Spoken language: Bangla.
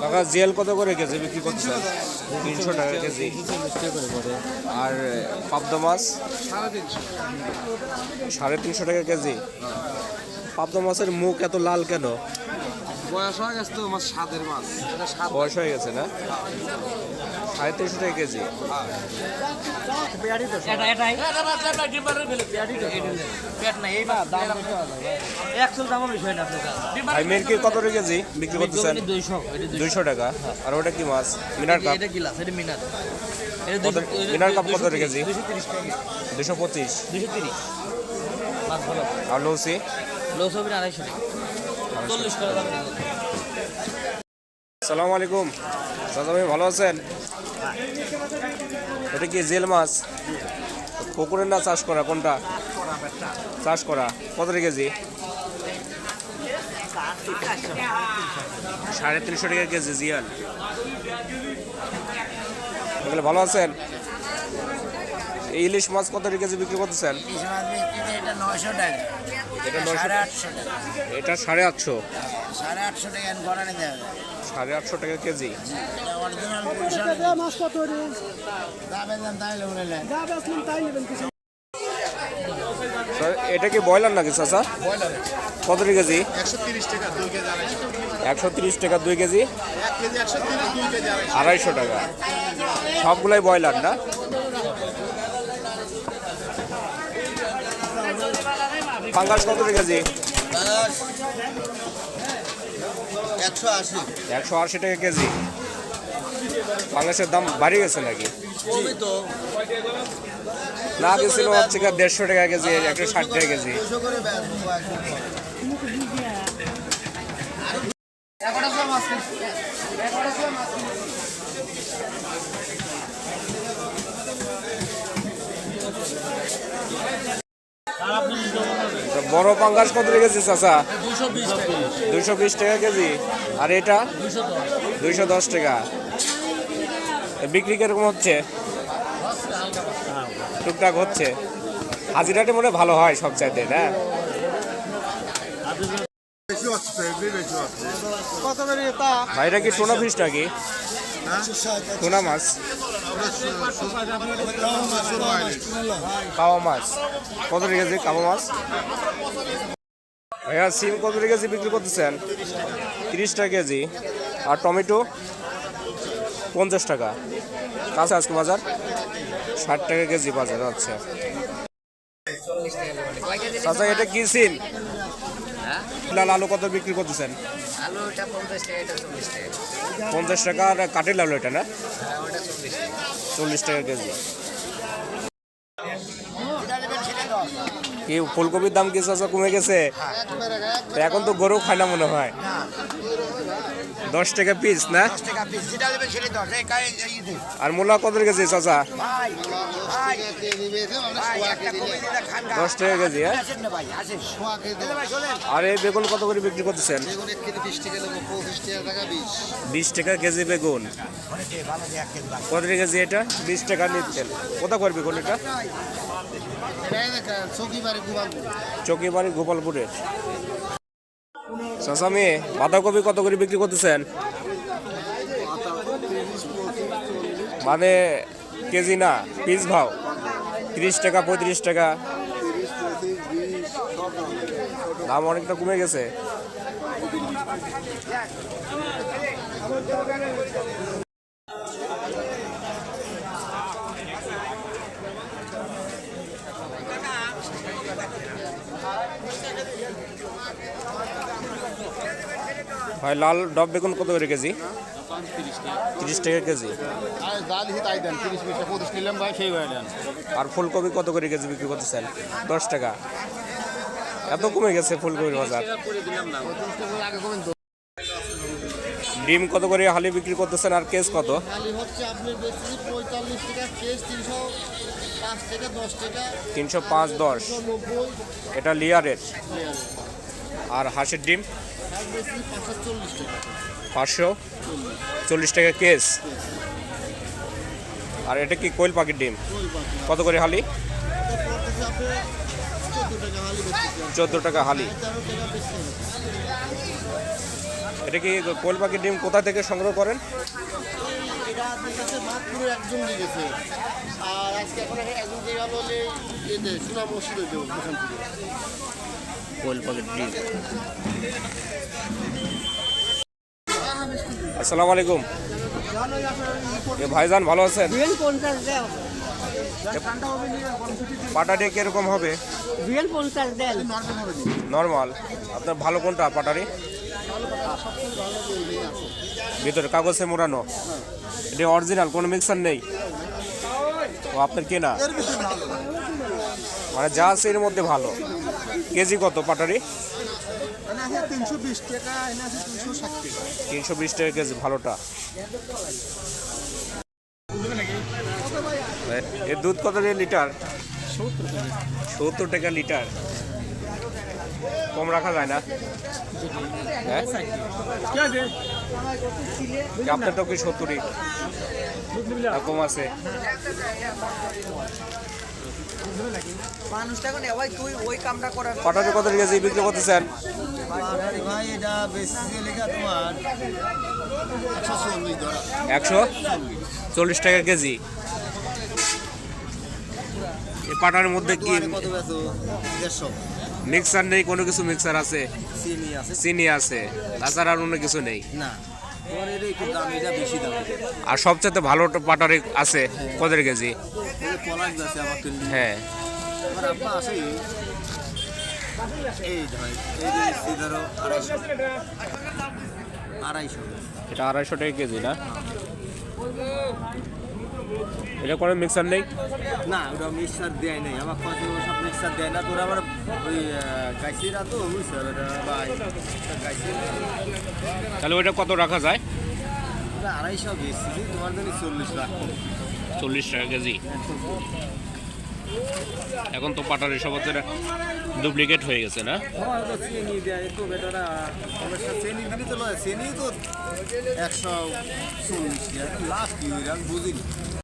কাকা জিএল কত করে কেজি বিক্রি করছেন? 300 টাকা কেজি। আর পাবদা মাছ 350 টাকা কেজি। পাবদা মাছের মুখ এত লাল কেন? বয়স হয়ে গেছে তো মাছ, স্বাদের মাছ। বয়স হয়ে গেছে না? 350 টাকা কেজি। মিরকির কত টাকা কেজি বিক্রি করতেছেন? 200 টাকা। আর ওটা কি মাছ? মিনার কাপ। মিনার কাপ কত টাকা কেজি? 225। আর লৌসি? আসসালামু আলাইকুম চাচা, ভাই ভালো আছেন? এটা কি জেল মাছ? পুকুরের না চাষ করা? কোনটা চাষ করা? কত কেজি? 350 টাকা কেজি জিয়াল। ভালো আছেন? এই ইলিশ মাছ কত কেজি বিক্রি করতেছেন? এটা 850। 850 টাকা কেজি। এটা কি ব্রয়লার নাকি চাচা? কত কেজি? 130 টাকা 2 কেজি। 250 টাকা। সবগুলাই ব্রয়লার না? পাঙ্গাস কত কেজি? 180 টাকা কেজি। পাঙ্গাসের দাম বাড়িয়ে গেছে নাকি? না গেছিল হচ্ছে 150 টাকা কেজি, 160 টাকা কেজি। বড় পাঙ্গাস কত কেজি চাচা? 220 টাকা কেজি। আর এটা 210 টাকা। বিক্রি কিরকম হচ্ছে? টুকটাক হচ্ছে। হাজিরাটি মনে ভালো হয় সব চাইতে না? ভাইটা কি টোনা ফিশ নাকি? টোনা মাছ, কাওয়া মাছ কত কেজি? কাওয়া মাছ। ভাইয়া সিম কত কেজি বিক্রি করতেছেন? 30 টাকা কেজি। আর টমেটো 50 টাকা। কাঁচা আজকে বাজার 60 টাকা কেজি বাজার। আচ্ছা চাচা, এটা কি সিম? লাল আলু কত বিক্রি করতেছেন? 50 টাকা। আর কাঠের আলু এটা না? 40 টাকা কেজি। কি ফুলকপির দাম কি চাচা কমে গেছে? এখন তো গরু খায় না মনে হয়। 10 টাকা পিস না? আর মূলা কত কেজি চাচা? 10 টাকা কেজি। আর এই বেগুন কত করে বিক্রি করতেছেন? 20 টাকা কেজি বেগুন। কত কেজি এটা? 20 টাকা নিচ্ছেন। কোথা করে বেগুন এটা? চকিবাড়ি গোপালপুরের। চাচা মেয়ে বাঁধাকপি কত করে বিক্রি করতেছেন? মানে কেজি না, পিস ভাও? 30 টাকা 35 টাকা। দাম অনেকটা কমে গেছে। ভাই লাল ডব বেগুন কত করে কেজি? 30 টাকা কেজি। আর ফুলকপি কত করে কেজি বিক্রি করতেছেন? 10 টাকা। এত কমে গেছে ফুলকপির বাজার। ডিম কত করে হালি বিক্রি করতেছেন? আর কেস কত? 305 10। এটা লিয়ারের। আর হাঁসের ডিম 540 টাকা কেস। আর এটা কি কোয়েল পাখির ডিম? কত করে হালি? 14 টাকা হালি। এটা কি কোয়েল পাখির ডিম কোথা থেকে সংগ্রহ করেন? এটা আপনার কাছে মাত্র একজন লেগেছে, আর আজকে এখন একজন যে গেল এতে সোনা মসজিদে দেবো ওখান থেকে। কোয়েল পাখির ডিম। আসসালামু আলাইকুম। ভাইজান ভালো আছেন? পাটারি কিরকম হবে? নর্মাল। আপনার ভালো কোনটা পাটারি? ভিতরে কাগজে মোড়ানো, এটা অরিজিনাল, কোনো মিক্সার নেই? ও আপনার কেনা, মানে যা আছে এর মধ্যে ভালো। কেজি কত পাটারি? 320 টাকা, 320 টাকা কেজি ভালোটা। এর দুধ কত লিটার? 70 টাকা লিটার। কম রাখা যায় না? হ্যাঁ, আপনার তো কি 70ই কম আছে? পাটারি কত কেজি বিক্রি করতেছেন? ভাই এটা বেশি লেখা তোমার 140 টাকা কেজি। এই পাটার মধ্যে কি কত বেচো? 150। মিক্সার নেই? কোনো কিছু মিক্সার আছে? চিনি আছে? চিনি আছে, তাছাড়া আর অন্য কিছু নেই। না, তোমার এটা একটু দাম, এটা বেশি দাম। আর সবচেয়ে ভালো পাটারি আছে কত কেজি? পলাশ আছে আমার কিনলি। হ্যাঁ, আমার আব্বা আছে এই ভাই, এই যে ধরো 250। এটা 250 টাকা কেজি না? এটা কোনো মিক্সার নেই? না, ওটা মিক্সার দেয় নাই, আমার কত সব মিক্সার দেয় না। তোরা আমার ওই গাইছিরা তো বুঝছো ওটা ভাই, গাইছিরা তাহলে ওইটা কত রাখা যায়? 250 বেশি, তোমার জন্য 40 লাখ। 40 টাকা কেজি। এখন তো পাটারি সব ডুপ্লিকেট হয়ে গেছে না? চিনি দেয় তো বেটারা, চিনি দিলি তো লয়, চিনি তো 140 লাখ কি বুঝিনি।